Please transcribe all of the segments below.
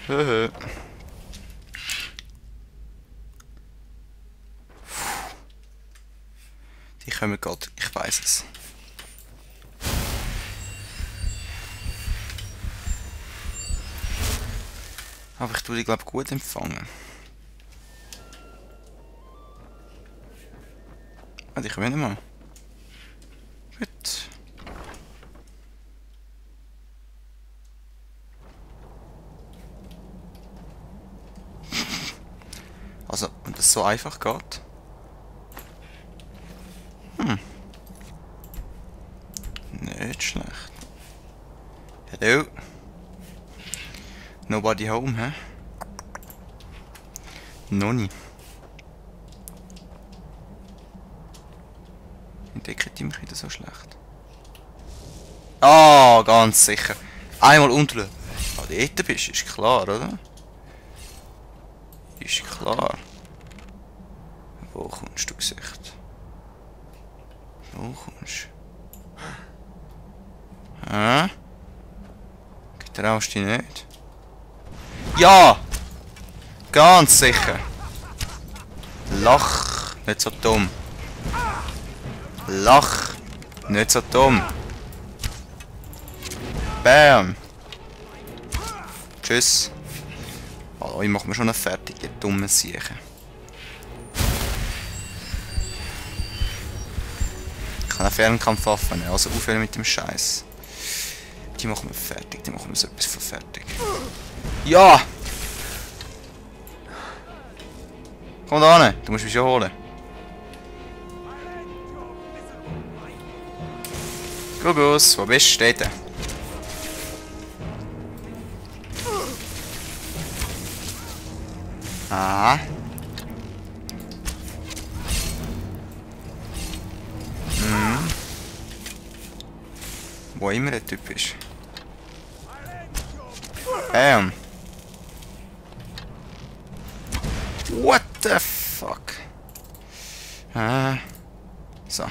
Höhö. Die kommen gerade, ich weiß es. Aber ich tue die, glaube ich, gut empfangen. Ah, die kommen nicht mal. Gut. Also, wenn das so einfach geht. Nicht schlecht. Hello. Nobody home, hä? Noni. Entdeckt die mich wieder so schlecht? Ah, ganz sicher. Einmal unten. Ah, dort bist du, ist klar, oder? Ist klar. Wo kommst du, Gesicht? Wo kommst du? Hä? Getraust du dich nicht? Ja! Ganz sicher! Lach, nicht so dumm. Lach, nicht so dumm. Bam! Tschüss. Oh, ich mach mir schon eine fertig, ihr dummen Siechen. Ich kann eine Fernkampfwaffe nehmen, also aufhören mit dem Scheiß. Die machen wir fertig, die machen wir so etwas von fertig. Ja! Komm da hin, du musst mich schon holen. Gugus, wo bist du? Steht er. Aha. Wo immer der Typ ist. Bam. What the fuck? So.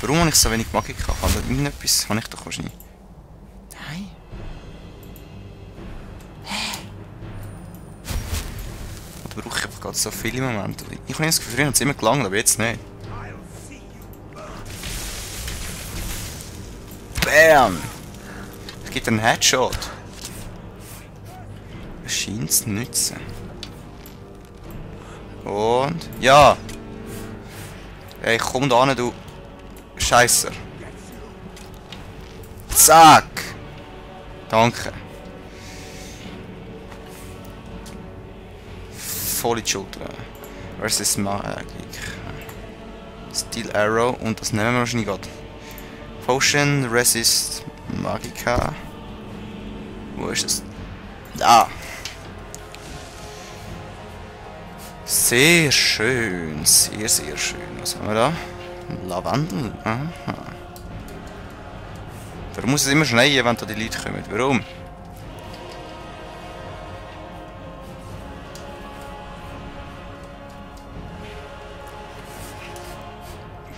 Warum habe ich so wenig Magik? Kann da irgendetwas? Habe ich doch wahrscheinlich. Nein. Oder brauche ich einfach gerade so viele Momente? Ich habe das Gefühl, früher hat es immer gelangt, aber jetzt nicht. Bam! Es gibt einen Headshot. Es scheint zu nützen. Und... Ja! Ey, komm da hin, du... Scheisser. Zack! Danke. Voll in die Schulter. Versus Magik. Steel Arrow und das nehmen wir wahrscheinlich gerade. Potion, Resist, Magika. Wo ist es? Da! Sehr schön, sehr, sehr schön. Was haben wir da? Lavendel. Aha. Warum muss es immer schneien, wenn da die Leute kommen? Warum?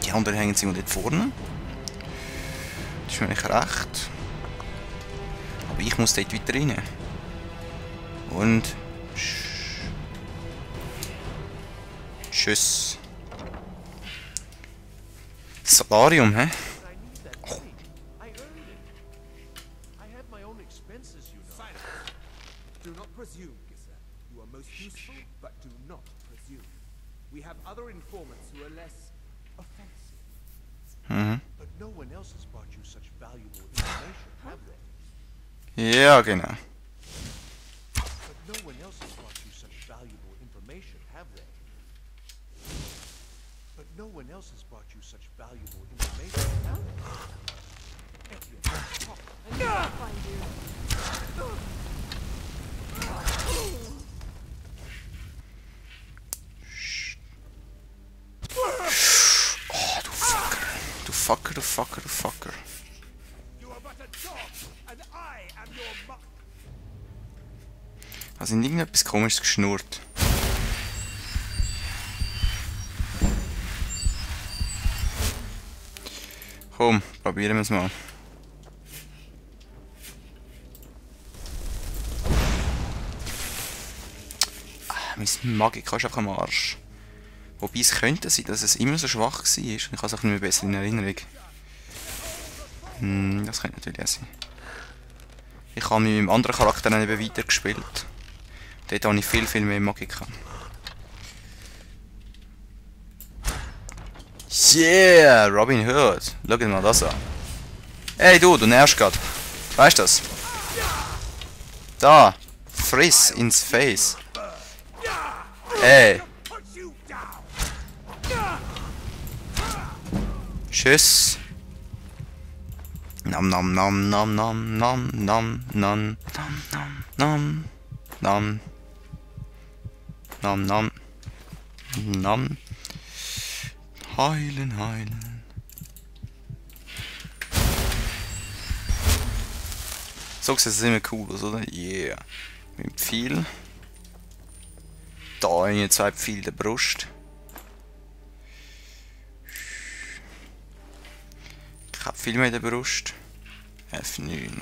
Die anderen hängen irgendwo dort vorne. Das ist mir nicht recht. Aber ich muss dort weiter rein. Und... Tschüss. Solarium, hä? Oh. Do not presume, Giselle. You are most useful, but do not presume. We have other informants who are less offensive. But no one else has brought you such valuable information, have they? Ja, genau. But no one else has brought you such valuable information, have they? But no one else has brought you such valuable information, have they? Etia, talk. I can't find you. Oh, du Fucker. Du Fucker, du Fucker, du Fucker. You are but a dog, and I am your muck. Also in irgendetwas Komisches geschnurrt. Komm, probieren wir es mal. Mein Magika ist einfach am Arsch. Wobei es könnte sein, dass es immer so schwach war. Ich habe es auch nicht mehr besser in Erinnerung. Das könnte natürlich auch sein. Ich habe mit meinem anderen Charakter dann eben weitergespielt. Dort habe ich viel mehr Magika. Yeah, Robin Hood. Schau dir mal das an. Hey du nervst grad. Weißt du das? Da. Friss ins Face. Ey. Tschüss. Nam nam nam nam nam nam nam nam nam nam nam nam nam. Heilen, heilen. So sieht es immer cool aus, oder? Yeah. Mit dem Pfeil. Da habe ich 2 Pfeile in der Brust. Ich habe viel mehr in der Brust. F9.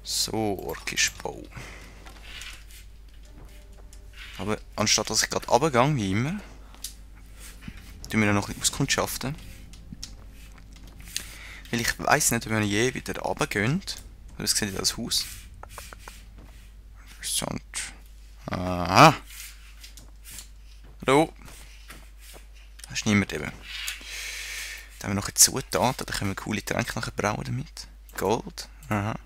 So, orkisch Bau. Aber anstatt dass ich gerade runtergehe, wie immer, tun wir noch ein bisschen auskundschaften. Weil ich weiss nicht, ob wir je wieder runtergehen. Das sieht ja das Haus. Interessant. Aha. Hallo. Da ist niemand eben. Dann haben wir noch eine Zutaten, da können wir coole Tränke nachher brauen damit. Gold. Aha.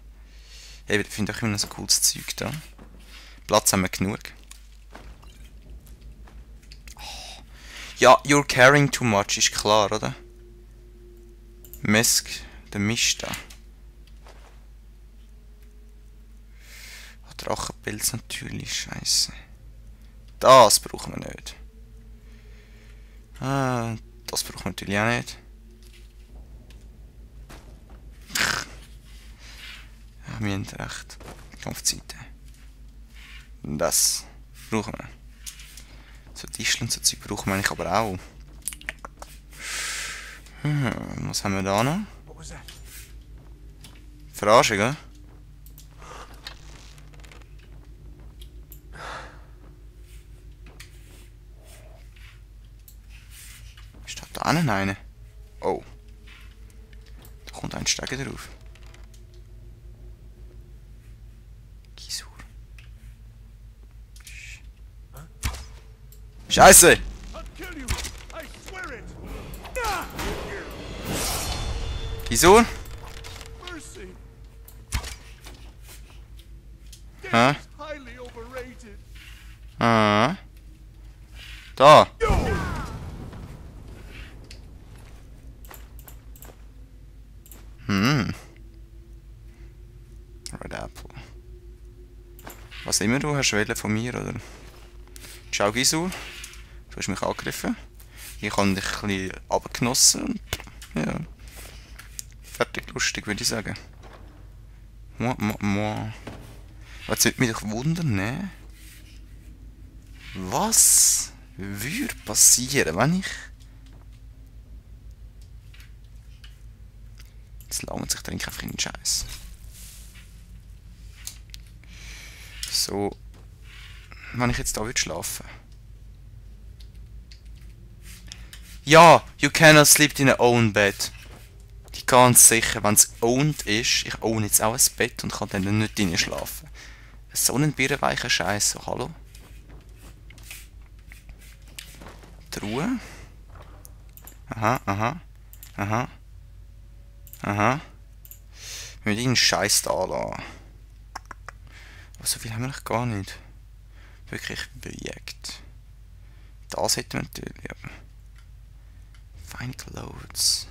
Eben, ich finde auch immer noch so cooles Zeug da. Platz haben wir genug. Oh. Ja, you're carrying too much, ist klar, oder? Mesk, der Mist da. Drachenpilz natürlich, scheiße. Das brauchen wir nicht. Das brauchen wir natürlich auch nicht. Ja, wir haben recht. Kampfzeiten. Das brauchen wir. So Tischl und so Zeug brauchen wir eigentlich aber auch. Was haben wir da noch? Verarschen, gell? Steht da eine? Oh. Da kommt ein Steiger drauf. Gisur. Scheiße! Gisur? Hä? Da! Red Apple. Was immer du hast wollen von mir, oder? Ciao Gisur. Du hast mich angegriffen. Ich habe dich ein bisschen abgenossen und ja. Fertig lustig, würde ich sagen. Was würde mich doch wundern, ne? Was würde passieren, wenn ich... Jetzt langt sich, trinke einfach in den Scheiß. So. Wenn ich jetzt da würde schlafen. Ja, you cannot sleep in a own bed. Die ganz sicher, wenn es owned ist, ich own jetzt auch ein Bett und kann dann nicht drin schlafen. So ein birrenweicher Scheiß, so hallo. Die Ruhe. Aha, aha, aha. Aha. Wir müssen irgendeinen Scheiß da lassen. Aber so viel haben wir noch gar nicht. Wirklich Projekt. Das hätten wir natürlich, aber... Fine Clothes.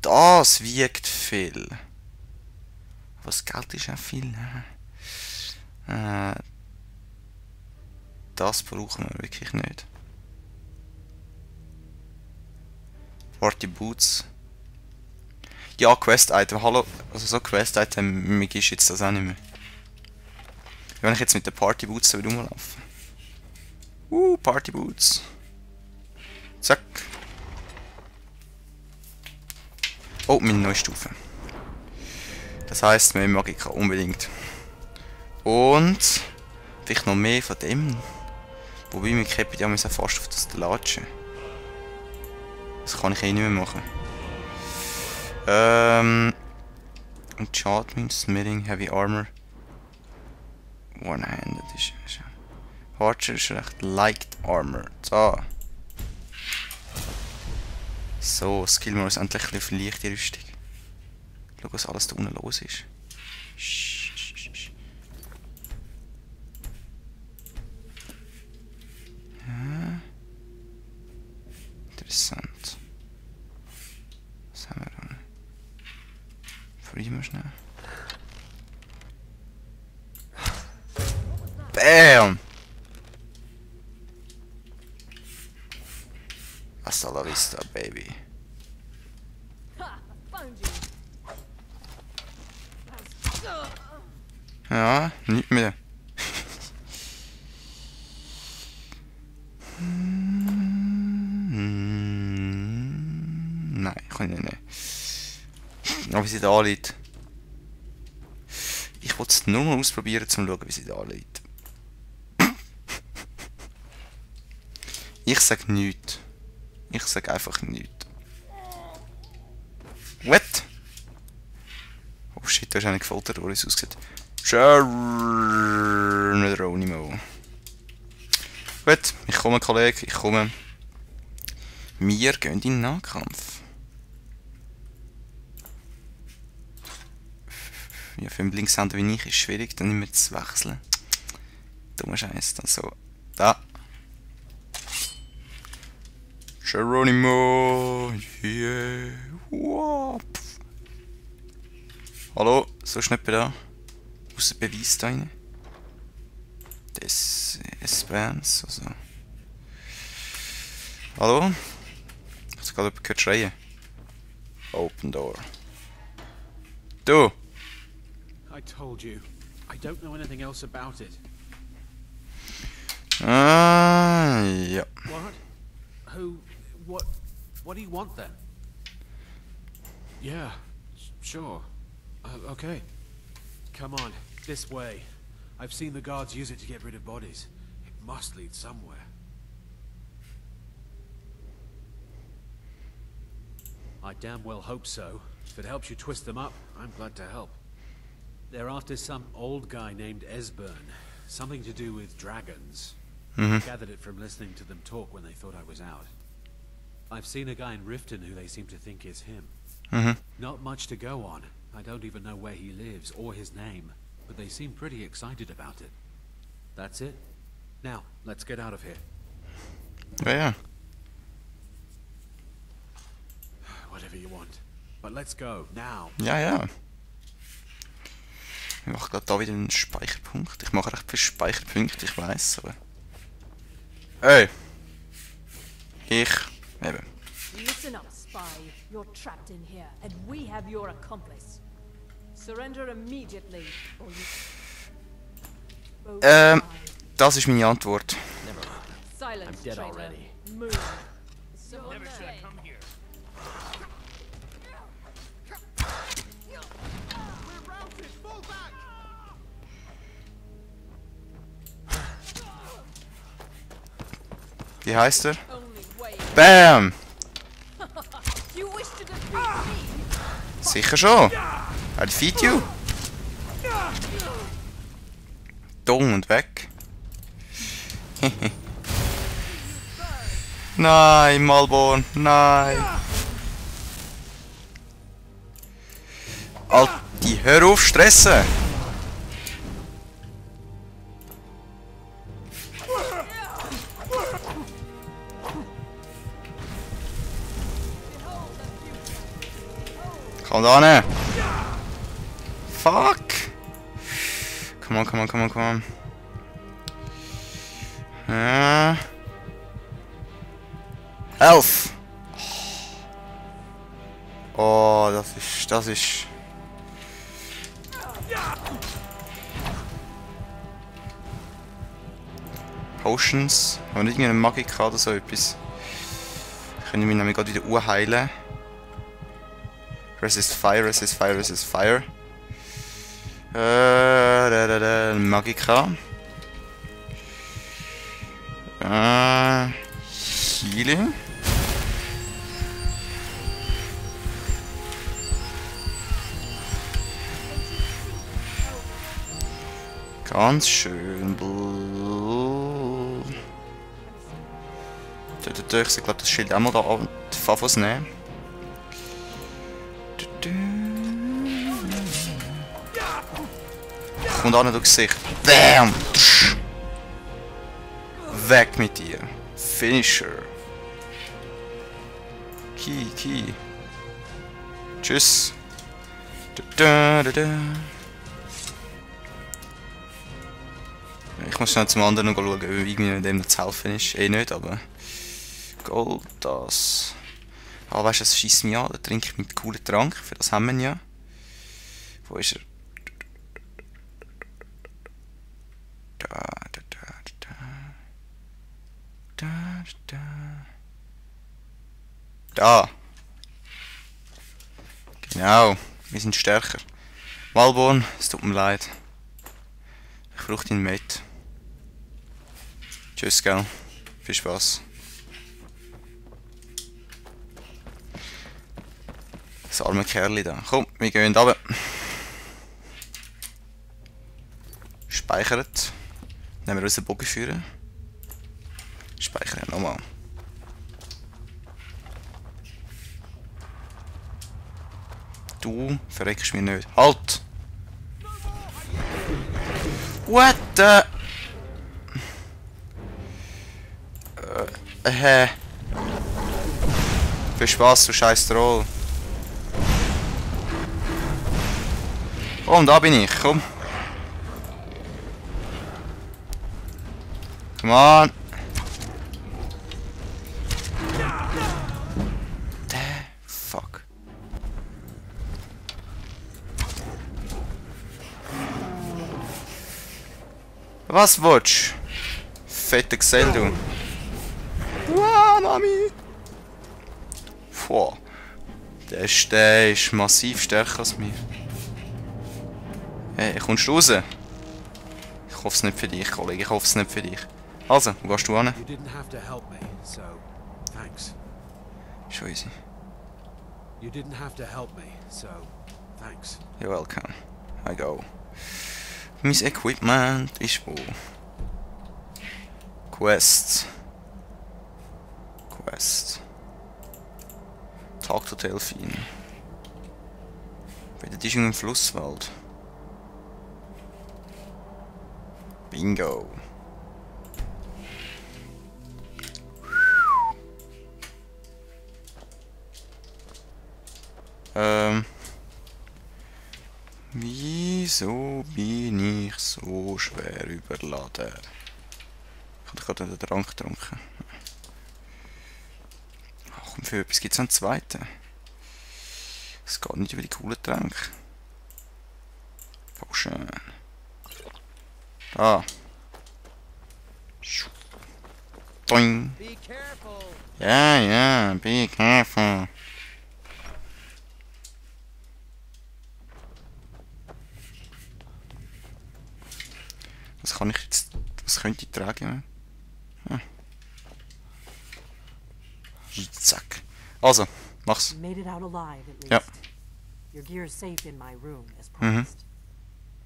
Das wiegt viel. Aber das Geld ist auch viel. Das brauchen wir wirklich nicht. Party Boots. Ja, Quest-Item. Hallo. Also so Quest-Item, mir gibst jetzt das auch nicht mehr. Wenn ich jetzt mit den Party Boots wieder rumlaufen. Party Boots. Zack. Oh, meine neue Stufe. Das heisst, wir Magika unbedingt Und vielleicht noch mehr von dem. Wobei wir Käppi ja fast auf das latschen. Das kann ich eh nicht mehr machen. Enchantment, Smithing, Heavy Armor. One-handed ist schon. Archer ist recht Light Armor. So, skillen wir uns endlich ein bisschen auf leichte Rüstung. Schau, was alles da unten los ist. Ja. Interessant. Was haben wir da? Frieren wir schnell. Bam! Hasta la vista, baby. Ha! Found you. Ja, nicht mehr. Nein, kann ich nicht. Aber wie sie da liegt. Ich wollte es nur mal ausprobieren, um zu schauen, wie sie da liegt. Ich sag nichts. Ich sag einfach nichts. What? Oh shit, da ist einer gefoltert, wo es aussieht. Geronimo. Gut, ich komme, Kollege, ich komme. Wir gehen in den Nahkampf. Ja, für einen Linkshänder wie ich ist es schwierig, dann nicht mehr zu wechseln. Dummer Scheiß, dann so. Da. Geronimo. Yeah. Wow. Hallo, so ist nicht da. Außer Beweis da rein. Das ist Bands, also. Hallo? Ich hab gerade jemanden gehört schreien. Open door. Du! I told you. I don't know anything else about it. Ja. What? Who? What do you want then? Yeah, sure. Okay. Come on, this way. I've seen the guards use it to get rid of bodies. It must lead somewhere. I damn well hope so. If it helps you twist them up, I'm glad to help. They're after some old guy named Esbern. Something to do with dragons. Gathered it from listening to them talk when they thought I was out. I've seen a guy in Riften who they seem to think is him. Not much to go on. I don't even know where he lives or his name, but they seem pretty excited about it. That's it. Now, let's get out of here. Ja. Whatever you want. But let's go, now. Ja. Ich mache gerade da wieder einen Speicherpunkt. Ich mache recht viele Speicherpunkte, ich weiß, aber... Hey! Eben. Listen up, spy. You're trapped in here, and we have your accomplice. Surrender immediately, or you... Both Das ist meine Antwort. Silence, I'm dead traitor. already. Move. So Never should have come here. We're routed. Fall back. Wie heißt er? only way. Bam! You wish to defeat me? Sicher schon. I defeat you. Dumm und weg. Nein, Malborn, nein. Alti, hör auf, stressen. Komm da hin. Fuck. Come on. Ja. Elf. Oh, das ist... Potions. Haben wir nicht irgendeine Magik oder so etwas? Können wir nämlich gerade wieder heilen. Resist Fire. Magica. Healing. Ganz schön. Ich glaube, das Schild auch mal da an die Favos nehmen. Kommt an, du Gesicht. Bam! Weg mit dir. Finisher. Key. Tschüss. Ich muss schnell zum anderen schauen, ob irgendwie dem noch zu helfen ist. Eh nicht, aber... Gold, das... Ah, weißt du, das schießt mich an. Da trinke ich mit coolen Trank. Für das haben wir ja. Wo ist er? Da. Genau. Wir sind stärker. Malborn, es tut mir leid. Ich brauche deinen Mate. Tschüss, gell. Viel Spaß. Das arme Kerl da. Komm, wir gehen runter. Speichert. Nehmen wir unseren Bogen führen. Speichern nochmal. Du verreckst mich nicht. Halt! What the... Viel Spaß, du scheiß Troll. Komm, da bin ich, komm. Come on. Fuck. Was willst du? Fette Gesell, du. Wow, Mami. Boah. Der ist massiv stärker als mir. Hey, kommst du raus? Ich hoffe es nicht für dich, Kollege. Ich hoffe es nicht für dich. Also, wo gehst du hin? You didn't have to help me, so thanks. Schon easy. You didn't have to help me, so thanks. You're welcome. I go. Mein Equipment ist wo? Quest. Talk to Delphine. Bei der Tischung im Flusswald. Bingo. Wieso bin ich so schwer überladen? Ich habe gerade den Trank getrunken. Ach, und für etwas gibt es einen zweiten. Es geht nicht über die coolen Tränke. Voll schön. Da. Boing. Ja, be careful. Was kann ich jetzt... Was könnte ich tragen? Hm. Zack. Also, mach's. You made it out alive, at least. Ja. Your gear's safe in my room, as promised.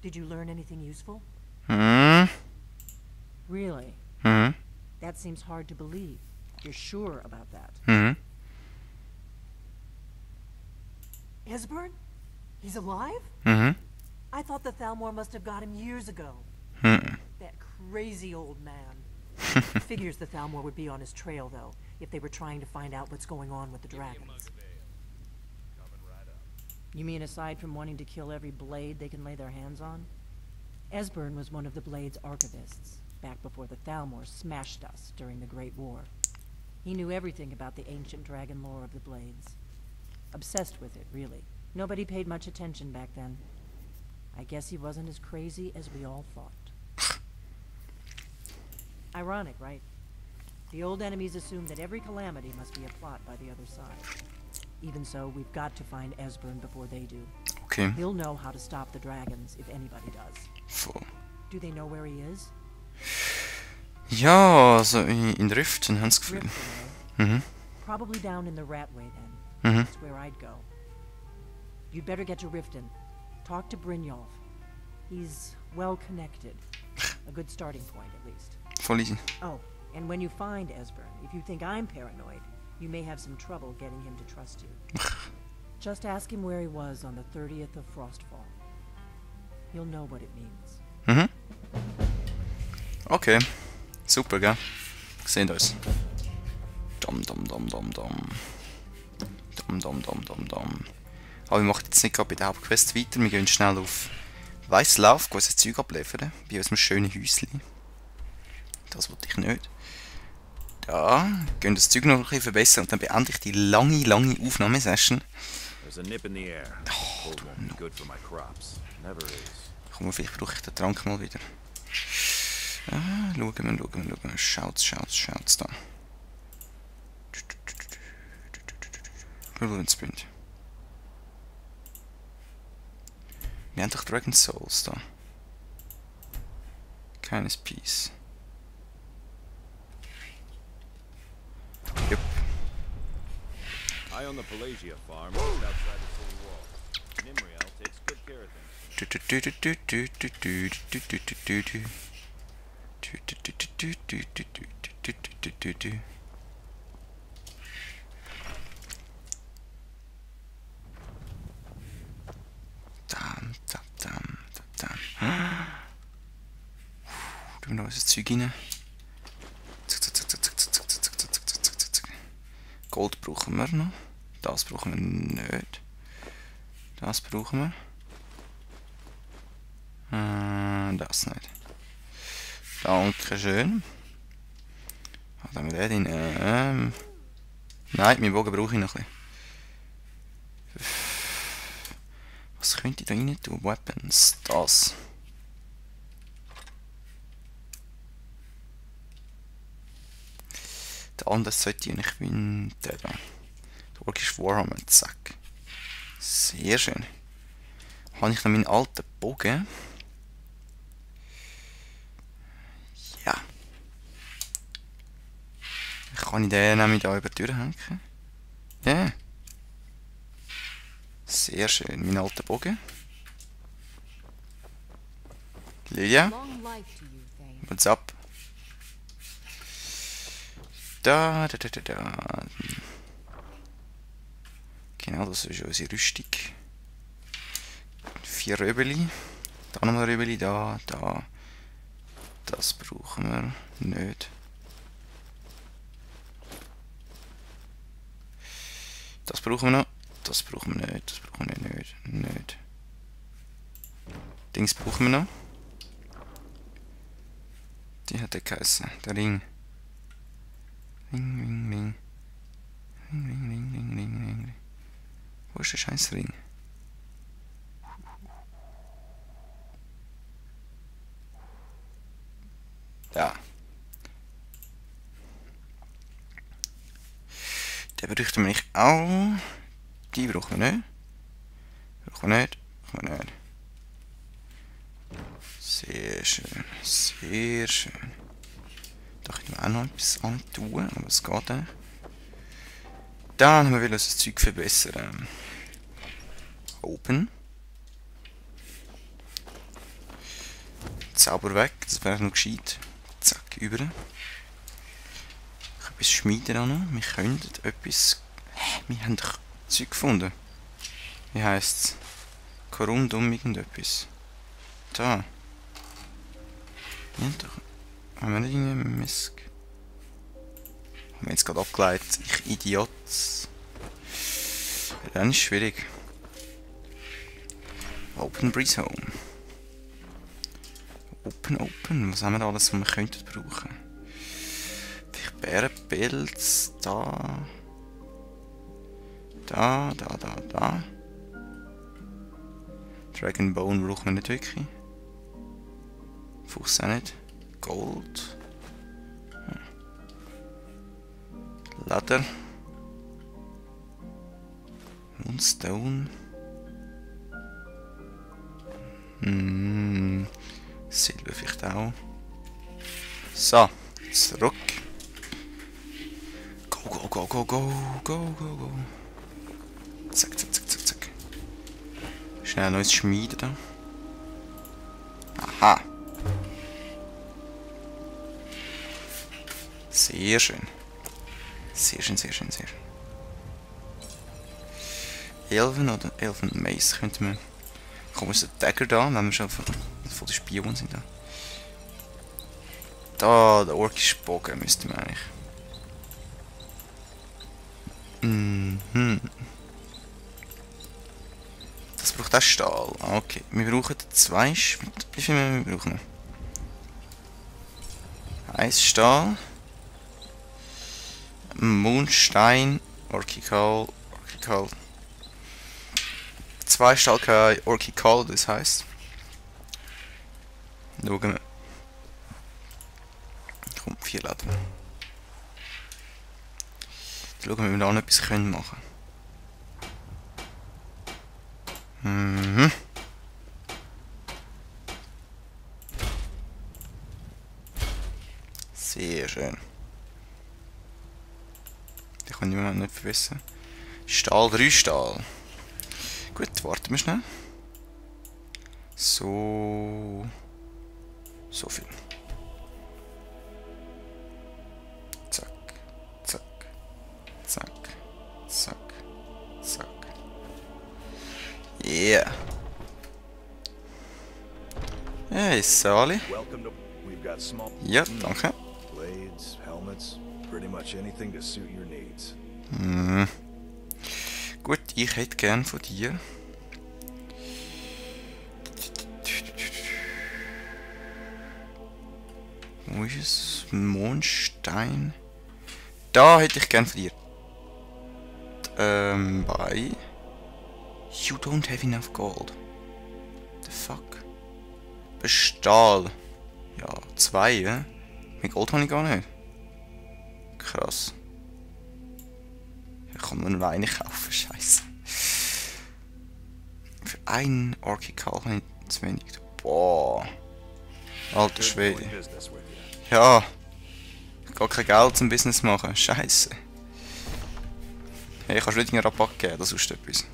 Did you learn anything useful? Really? That seems hard to believe. You're sure about that? Esbern? He's alive? I thought the Thalmor must have got him years ago. That crazy old man. Figures the Thalmor would be on his trail, though, if they were trying to find out what's going on with the dragons. You mean aside from wanting to kill every blade they can lay their hands on? Esbern was one of the Blade's archivists, back before the Thalmor smashed us during the Great War. He knew everything about the ancient dragon lore of the Blades. Obsessed with it, really. Nobody paid much attention back then. I guess he wasn't as crazy as we all thought. Ironic, right? The old enemies assume that every calamity must be a plot by the other side. Even so, we've got to find Esbern before they do. Okay. He'll know how to stop the dragons if anybody does. Voll. Do they know where he is? Ja, also in Riften, haben sie das Gefühl. Riften, eh? Mhm. Probably down in the Ratway then. Mhm. That's where I'd go. You'd better get to Riften. Talk to Brynjolf. He's well connected. A good starting point, at least. Voll easy. Oh, and when you find Esbern, if you think I'm paranoid, you may have some trouble getting him to trust you. Just ask him where he was on the 30th of Frostfall. He'll know what it means. Mhm. Okay. Super, gell? Sehen uns. Dom, dom, dom, dom, dom. Dom, dom, dom, dom, dom. Aber wir machen jetzt nicht gerade bei der Hauptquest weiter. Wir gehen schnell auf Weisslauf, gehen uns das Zeug abliefern. Bei unserem schönen Häuschen. Das wollte ich nicht. Da, gehen das Zeug noch ein bisschen verbessern und dann beende ich die lange, lange Aufnahmesession. There's a nip in the air. Cold won't be good for my crops. Never is. Komm, vielleicht brauche ich den Trank mal wieder. Ah, schauen wir. Schaut's da. Sprint. Wir haben doch Dragon Souls da. Keines Piece. Jupp. I own the Pelagia farm just outside the city wall. Nimriel takes good care of things. Tun wir noch unser Zeug rein. Gold brauchen wir noch. Das brauchen wir nicht. Das brauchen wir. Das nicht. Dankeschön. Was haben wir den drin? Nein, meinen Bogen brauche ich noch ein bisschen. Was könnte ich da rein tun? Weapons. Das. Der andere sollte ich nicht wie der da. Der Orkish Warhammer, zack. Sehr schön. Habe ich noch meinen alten Bogen? Ja. Kann ich den nämlich da über die Tür hängen? Ja. Sehr schön, mein alter Bogen. Lydia, what's up? Da. Genau, das ist unsere Rüstung. 4 Röbeli. Da nochmal Röbeli, da. Das brauchen wir nicht. Das brauchen wir noch. Das brauchen wir nicht. Das brauchen wir nicht. Dings brauchen wir noch. Die hat der geheißen. Der Ring. Ring. Wo ist der scheiß Ring? Da. Den bräuchten wir nicht auch. Die brauchen wir nicht. Sehr schön. Da können wir auch noch etwas antun, aber es geht auch. Dann haben wir unser Zeug verbessern. Open. Zauber weg, das wäre noch gescheit. Zack, über. Ich habe etwas schmieden auch noch. Wir könnten etwas... Wir haben doch Zeug gefunden. Wie heisst es? Korundum irgendetwas. Da. Ja, doch. Haben wir nicht irgendeinen Misk? Haben wir jetzt gerade abgeleitet. Ich Idiot. Dann ist es schwierig. Open Breeze Home. Open. Was haben wir da alles, was wir könnten brauchen? Vielleicht Bärenpilz. Da. Dragon Bone brauchen wir nicht wirklich. Fuchs auch nicht. Gold. Leder. Moonstone. Silber vielleicht auch. So, zurück. Go, go, go, go, go, go, go, go. Zack, zack, zack, zack, zack. Schnell ein neues Schmieden da. Aha. Sehr schön. Sehr schön, sehr schön, sehr schön. Elfen oder Elfen Mace könnte man. Kommen wir den Dagger da, wenn wir schon von den Spionen sind. Da, der orkische Bogen müsste man eigentlich. Mhm. Das braucht auch Stahl. Okay, wir brauchen 2 Schmied. Wie viel mehr wir brauchen? 1 Stahl. Mondstein. Orkikal. 2 Stahl Orkikal, das heisst. Schauen wir. Komm, 4 Laden. Schauen wir, ob wir da noch etwas machen können. Mhm. Sehr schön. Die kann ich mir nicht verbessern. Stahl, 3 Stahl. Gut, warten wir schnell. So viel. Zack, zack, zack, zack, zack. Yeah. Hey, Sally. Welcome to. We've got small Ja, danke. blades, helmets, pretty much anything to suit your needs. Gut, ich hätte gern von dir. Wo ist es? Mondstein. Da hätte ich gern von dir. Bei. You don't have enough gold. The fuck? Stahl. Ja, 2, ja? Mit Gold habe ich gar nicht. Krass. Ich kann nur eine kaufen, scheiße. Für einen Orkikal habe ich zu wenig. Boah. Alter Schwede. Business with you. Ja. Ich habe gar kein Geld zum Business machen. Scheiße. Hey, kannst du nicht einen Rabatt geben, das ist etwas.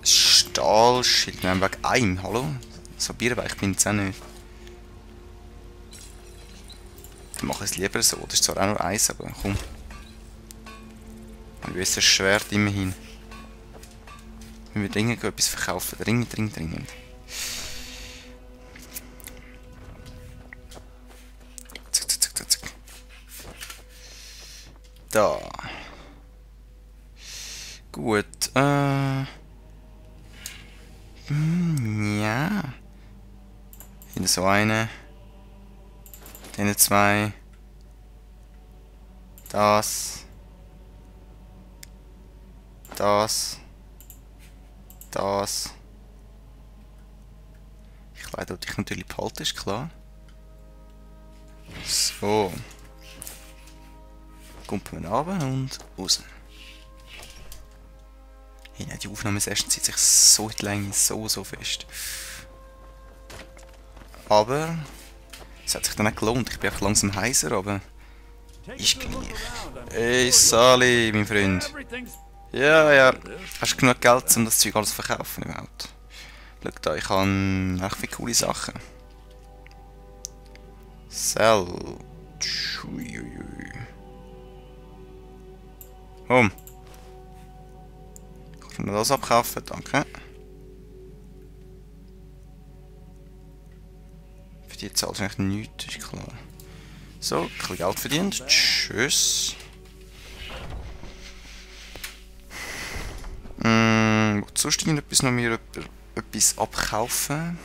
Stahlschild, nehmen wir wegen einem, hallo? So Bierweich bin ich jetzt auch nicht. Dann mache ich es lieber so. Das ist zwar auch nur eins, aber komm. Ein besseres Schwert immerhin. Wenn wir dringend etwas verkaufen. Dringend. Zack. Da. Gut, ja. Hier so eine. Dann 2. Das. Ich leite dich natürlich behalten, ist klar. So. Kommt man runter und raus. Hey, die Aufnahmesession zieht sich so in die Länge, so fest. Aber es hat sich dann auch gelohnt. Ich bin einfach langsam heiser, aber ist gleich. Hey Sally, mein Freund. Ja. Hast du genug Geld, um das Zeug alles zu verkaufen überhaupt? Schau da, ich habe echt viele coole Sachen. Sell. Komm. Kannst du mir das abkaufen? Danke. Für die zahlst du eigentlich nichts, ist klar. So, ein bisschen Geld verdient. Tschüss. Sonst irgendetwas noch mir etwas abkaufen?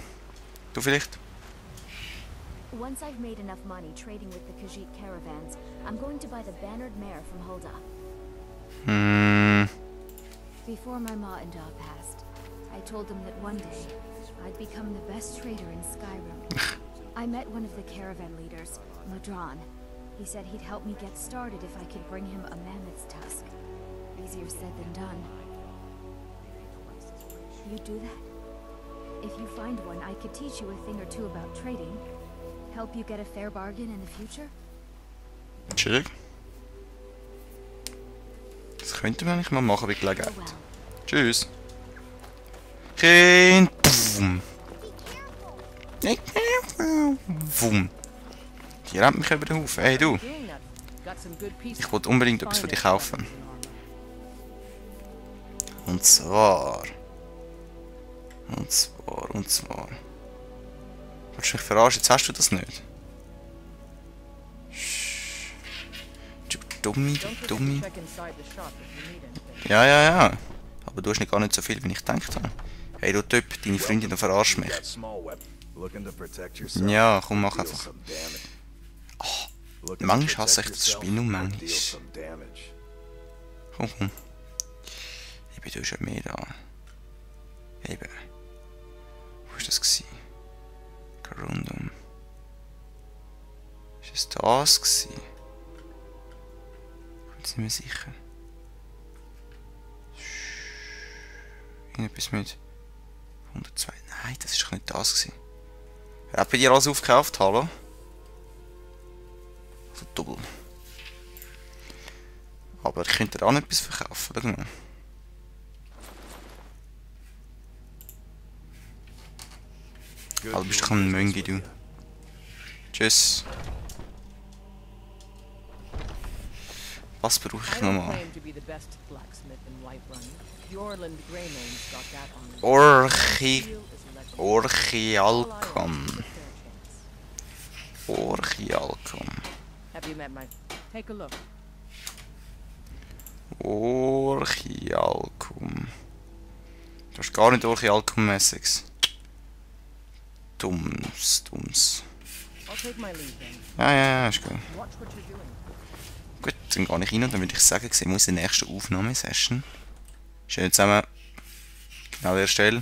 Du vielleicht? Once I've made enough money trading with the Khajiit caravans, I'm going to buy the bannered mare from Hulda. Before my ma and Da passed, I told them that one day I'd become the best trader in Skyrim. I met one of the caravan leaders, Madran. He said he'd help me get started if I could bring him a mammoth's tusk. Easier said than done. You do that? If you find one, I could teach you a thing or two about trading. Help you get a fair bargain in the future. Chillig. Das könnte man eigentlich mal machen bei Gelegenheit. Oh well. Tschüss. Kind. Wum. Die rennt mich über den Haufen. Hey du. Ich wollte unbedingt etwas für dich kaufen. Und zwar. Willst du mich verarschen? Jetzt hast du das nicht. Du Dummi. Ja. Aber du hast nicht gar nicht so viel, wie ich gedacht habe. Hey du Typ, deine Freundin verarscht mich. Ja, komm, mach einfach. Oh, manchmal hasse ich das Spiel nur manchmal. Komm. Ich bin schon mehr da. Eben. Wo war das gewesen? Rundum. Ist es das gewesen? Ich bin jetzt nicht mehr sicher. Irgendetwas mit 102. Nein, das ist doch nicht das gewesen. Wer hat bei dir alles aufgekauft? Hallo? Also doppelt. Aber ich könnte auch noch etwas verkaufen. Schau mal. Also bist du ein Möngi, du. Tschüss. Was brauche ich nochmal? Orchialcum. Orchialcum. Du hast gar nicht Orchialcum-mäßiges. Dumms. Ja, ist gut. Gut, dann gehe ich rein und dann würde ich sagen, sehen wir uns in der nächsten Aufnahmesession. Schön zusammen. Genau an der Stelle.